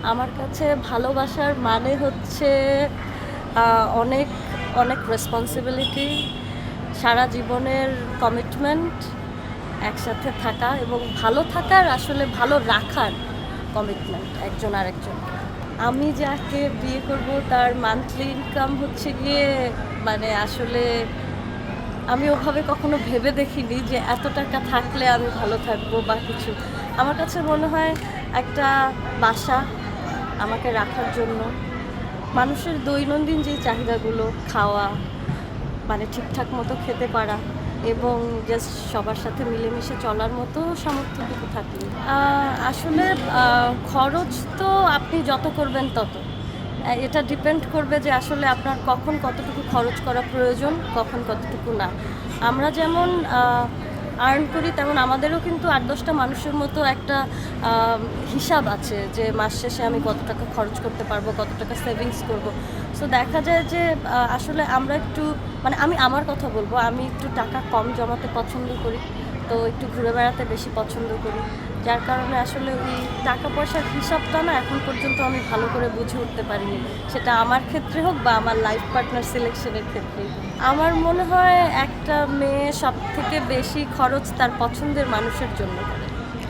আমার কাছে ভালোবাসার মানে হচ্ছে অনেক অনেক রেসপন্সিবিলিটি, সারা জীবনের কমিটমেন্ট, একসাথে থাকা এবং ভালো থাকার, আসলে ভালো রাখার কমিটমেন্ট একজন আরেকজনকে। আমি যাকে বিয়ে করব তার মান্থলি ইনকাম হচ্ছে গিয়ে, মানে আসলে আমি ওভাবে কখনো ভেবে দেখিনি যে এত টাকা থাকলে আমি ভালো থাকবো বা কিছু। আমার কাছে মনে হয় একটা বাসা আমাকে রাখার জন্য, মানুষের দৈনন্দিন যে চাহিদাগুলো, খাওয়া, মানে ঠিকঠাক মতো খেতে পারা এবং জাস্ট সবার সাথে মিলেমিশে চলার মতো সামর্থ্যটুকু থাকলে। আসলে খরচ তো আপনি যত করবেন তত। এটা ডিপেন্ড করবে যে আসলে আপনার কখন কতটুকু খরচ করা প্রয়োজন, কখন কতটুকু না। আমরা যেমন আর্ন করি, তেমন আমাদেরও কিন্তু ৮-১০টা মানুষের মতো একটা হিসাব আছে যে মাস শেষে আমি কত টাকা খরচ করতে পারবো, কত টাকা সেভিংস করব। সো দেখা যায় যে আসলে আমরা একটু, মানে আমি আমার কথা বলবো, আমি একটু টাকা কম জমাতে পছন্দ করি, তো একটু ঘুরে বেড়াতে বেশি পছন্দ করি। যার কারণে আসলে ওই টাকা পয়সার হিসাবটা না এখন পর্যন্ত আমি ভালো করে বুঝে উঠতে পারিনি, সেটা আমার ক্ষেত্রে হোক বা আমার লাইফ পার্টনার সিলেকশনের ক্ষেত্রেই হোক। আমার মনে হয় একটা মেয়ে সব থেকে বেশি খরচ তার পছন্দের মানুষের জন্য করে।